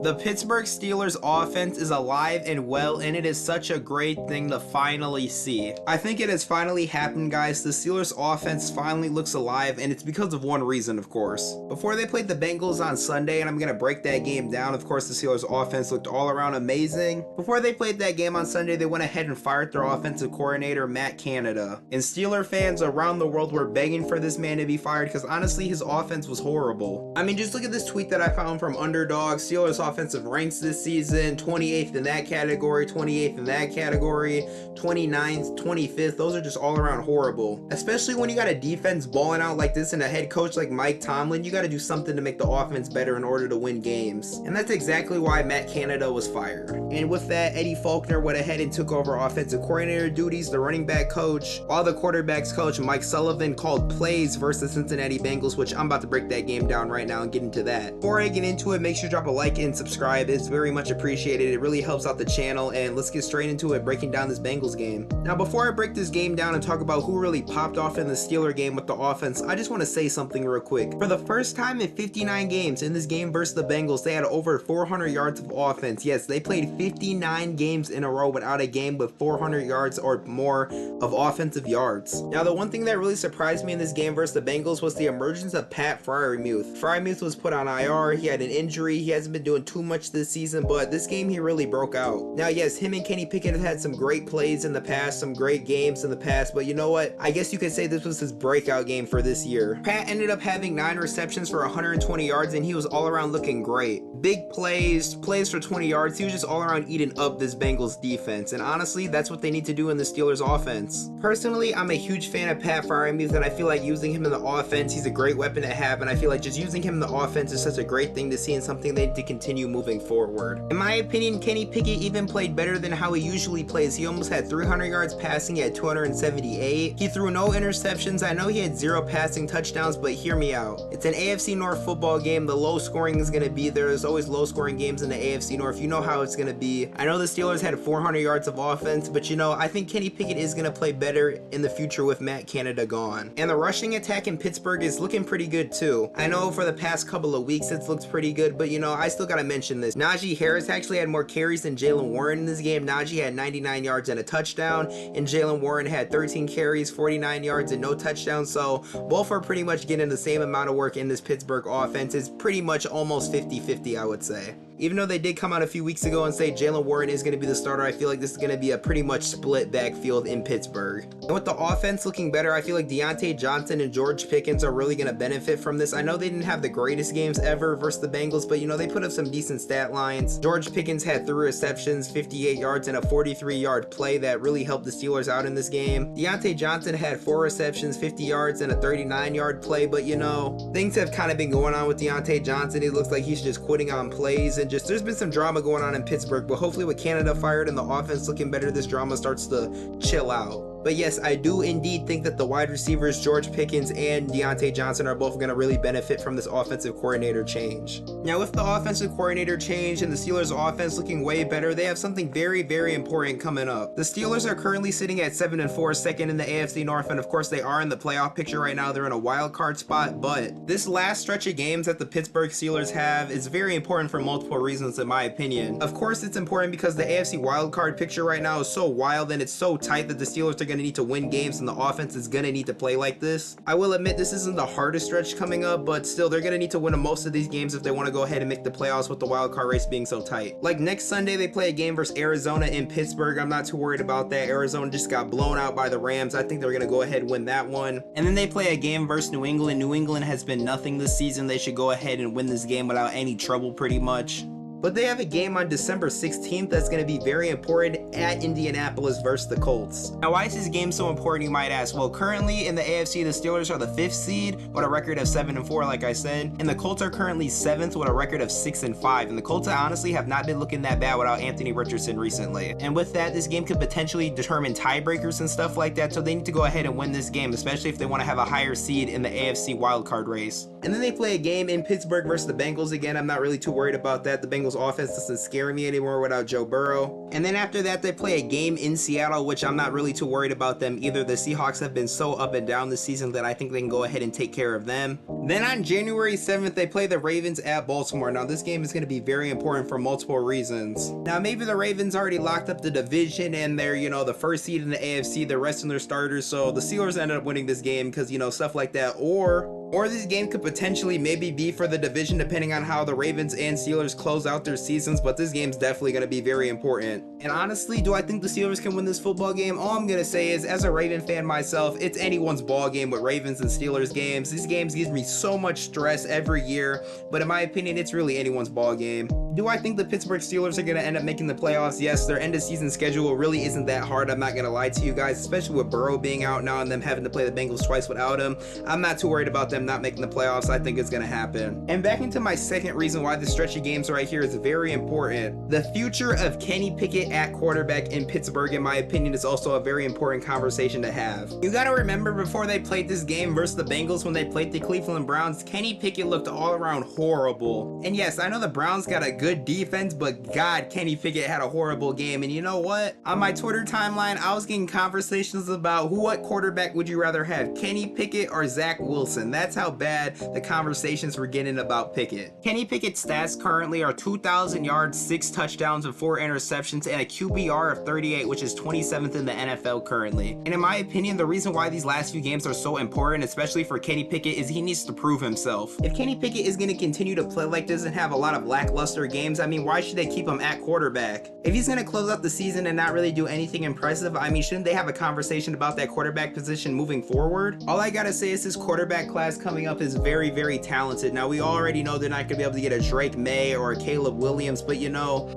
The Pittsburgh Steelers offense is alive and well, and it is such a great thing to finally see. I think it has finally happened, guys. The Steelers offense finally looks alive, and it's because of one reason, of course. Before they played the Bengals on Sunday, and I'm going to break that game down, of course, the Steelers offense looked all around amazing. Before they played that game on Sunday, they went ahead and fired their offensive coordinator, Matt Canada. And Steeler fans around the world were begging for this man to be fired because honestly, his offense was horrible. I mean, just look at this tweet that I found from Underdog. Steelers offensive ranks this season, 28th in that category, 28th in that category, 29th, 25th. Those are just all around horrible. Especially when you got a defense balling out like this and a head coach like Mike Tomlin, you got to do something to make the offense better in order to win games. And that's exactly why Matt Canada was fired. And with that, Eddie Faulkner went ahead and took over offensive coordinator duties, the running back coach, while the quarterbacks coach Mike Sullivan called plays versus Cincinnati Bengals, which I'm about to break that game down right now and get into that. Before I get into it, make sure to drop a like and subscribe. It's very much appreciated. It really helps out the channel, and let's get straight into it, breaking down this Bengals game. Now, before I break this game down and talk about who really popped off in the Steeler game with the offense, I just want to say something real quick. For the first time in 59 games in this game versus the Bengals, they had over 400 yards of offense. Yes, they played 59 games in a row without a game with 400 yards or more of offensive yards. Now, the one thing that really surprised me in this game versus the Bengals was the emergence of Pat Freiermuth. Freiermuth was put on IR. He had an injury. He hasn't been doing too much this season, but this game he really broke out. Now, yes, him and Kenny Pickett have had some great plays in the past, some great games in the past, but you know what? I guess you could say this was his breakout game for this year. Pat ended up having 9 receptions for 120 yards, and he was all around looking great. Big plays for 20 yards. He was just all around eating up this Bengals defense, and honestly, that's what they need to do in the Steelers offense. Personally, I'm a huge fan of Pat Freiermuth, and I feel like using him in the offense, he's a great weapon to have, and I feel like just using him in the offense is such a great thing to see and something they need to continue moving forward. In my opinion, Kenny Pickett even played better than how he usually plays. He almost had 300 yards passing, he had 278. He threw no interceptions. I know he had 0 passing touchdowns, but hear me out. It's an AFC North football game. The low scoring is going to be there. There's always low scoring games in the AFC North. You know how it's going to be. I know the Steelers had 400 yards of offense, but you know, I think Kenny Pickett is going to play better in the future with Matt Canada gone. And the rushing attack in Pittsburgh is looking pretty good too. I know for the past couple of weeks it's looked pretty good, but you know, I still got to mention this. Najee Harris actually had more carries than Jalen Warren in this game. Najee had 99 yards and a touchdown, and Jalen Warren had 13 carries, 49 yards, and no touchdowns. So both are pretty much getting the same amount of work in this Pittsburgh offense. It's pretty much almost 50-50, I would say. Even though they did come out a few weeks ago and say Jalen Warren is going to be the starter, I feel like this is going to be a pretty much split backfield in Pittsburgh. And with the offense looking better, I feel like Deontay Johnson and George Pickens are really going to benefit from this. I know they didn't have the greatest games ever versus the Bengals, but you know, they put up some decent stat lines. George Pickens had 3 receptions, 58 yards, and a 43-yard play that really helped the Steelers out in this game. Deontay Johnson had 4 receptions, 50 yards, and a 39-yard play, but you know, things have kind of been going on with Deontay Johnson. It looks like he's just quitting on plays, and just there's been some drama going on in Pittsburgh, but hopefully with Canada fired and the offense looking better, this drama starts to chill out. But yes, I do indeed think that the wide receivers, George Pickens and Deontay Johnson, are both going to really benefit from this offensive coordinator change. Now, with the offensive coordinator change and the Steelers' offense looking way better, they have something very, very important coming up. The Steelers are currently sitting at 7-4, second in the AFC North, and of course they are in the playoff picture right now. They're in a wild card spot, but this last stretch of games that the Pittsburgh Steelers have is very important for multiple reasons, in my opinion. Of course, it's important because the AFC wild card picture right now is so wild and it's so tight that the Steelers are going to need to win games, and the offense is going to need to play like this. I will admit this isn't the hardest stretch coming up, but still they're going to need to win most of these games if they want to go ahead and make the playoffs with the wild card race being so tight. Like next Sunday they play a game versus Arizona in Pittsburgh. I'm not too worried about that. Arizona just got blown out by the Rams. I think they're going to go ahead and win that one. And then they play a game versus New England. New England has been nothing this season. They should go ahead and win this game without any trouble pretty much. But they have a game on December 16th that's going to be very important at Indianapolis versus the Colts. Now, why is this game so important, you might ask? Well, currently in the AFC, the Steelers are the 5th seed with a record of 7-4, like I said, and the Colts are currently 7th with a record of 6-5. And the Colts honestly have not been looking that bad without Anthony Richardson recently. And with that, this game could potentially determine tiebreakers and stuff like that, so they need to go ahead and win this game, especially if they want to have a higher seed in the AFC wildcard race. And then they play a game in Pittsburgh versus the Bengals again. I'm not really too worried about that. The Bengals Bengals offense doesn't scare me anymore without Joe Burrow. And then after that, they play a game in Seattle, which I'm not really too worried about them either. The Seahawks have been so up and down this season that I think they can go ahead and take care of them. Then on January 7th, they play the Ravens at Baltimore. Now, this game is going to be very important for multiple reasons. Now, maybe the Ravens already locked up the division and they're, the first seed in the AFC, they're resting their starters, so the Steelers ended up winning this game because, stuff like that. Or this game could potentially maybe be for the division depending on how the Ravens and Steelers close out their seasons, but this game's definitely going to be very important. And honestly, do I think the Steelers can win this football game? All I'm going to say is, as a Raven fan myself, it's anyone's ball game with Ravens and Steelers games. These games give me so much stress every year, but in my opinion, it's really anyone's ball game. Do I think the Pittsburgh Steelers are going to end up making the playoffs? Yes, their end of season schedule really isn't that hard, I'm not going to lie to you guys, especially with Burrow being out now and them having to play the Bengals twice without him. I'm not too worried about them not making the playoffs. I think it's going to happen. And back into my second reason why this stretch of games right here is very important. The future of Kenny Pickett at quarterback in Pittsburgh, in my opinion, is also a very important conversation to have. You got to remember, before they played this game versus the Bengals, when they played the Cleveland Browns, Kenny Pickett looked all around horrible. And yes, I know the Browns got a good defense, but God, Kenny Pickett had a horrible game. And you know what? On my Twitter timeline, I was getting conversations about what quarterback would you rather have, Kenny Pickett or Zach Wilson. That's how bad the conversations were getting about Pickett. Kenny Pickett's stats currently are 2,000 yards, 6 touchdowns, and 4 interceptions, and a QBR of 38, which is 27th in the NFL currently. And in my opinion, the reason why these last few games are so important, especially for Kenny Pickett, is he needs to prove himself. If Kenny Pickett is going to continue to play like this and have a lot of lackluster games, I mean, why should they keep him at quarterback? If he's going to close out the season and not really do anything impressive, I mean, shouldn't they have a conversation about that quarterback position moving forward? All I gotta say is this quarterback class coming up is very, very talented. Now, we already know they're not going to be able to get a Drake May or a Caleb Williams, but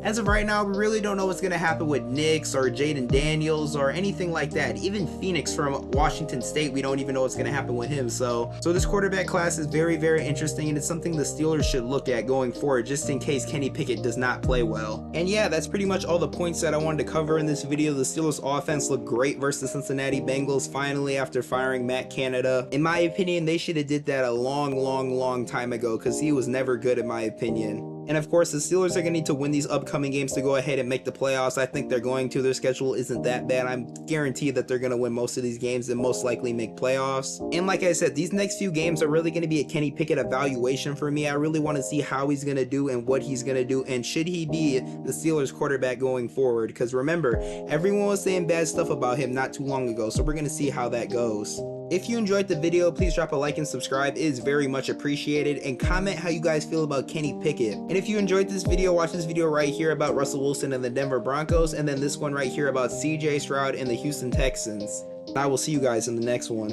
as of right now, we really don't know what's going to happen with Nix or Jaden Daniels or anything like that. Even Phoenix from Washington State, we don't even know what's going to happen with him. So this quarterback class is very, very interesting, and it's something the Steelers should look at going forward, just in case Kenny Pickett does not play well. And yeah, that's pretty much all the points that I wanted to cover in this video. The Steelers offense looked great versus the Cincinnati Bengals finally after firing Matt Canada. In my opinion, they should have did that a long time ago, because he was never good in my opinion. And of course, the Steelers are going to need to win these upcoming games to go ahead and make the playoffs. I think they're going to. Their schedule isn't that bad. I'm guaranteed that they're going to win most of these games and most likely make playoffs. And like I said, these next few games are really going to be a Kenny Pickett evaluation for me. I really want to see how he's going to do and what he's going to do, and should he be the Steelers quarterback going forward. Because remember, everyone was saying bad stuff about him not too long ago, so we're going to see how that goes. If you enjoyed the video, please drop a like and subscribe. It is very much appreciated, and comment how you guys feel about Kenny Pickett. And if you enjoyed this video, watch this video right here about Russell Wilson and the Denver Broncos, and then this one right here about CJ Stroud and the Houston Texans. And I will see you guys in the next one.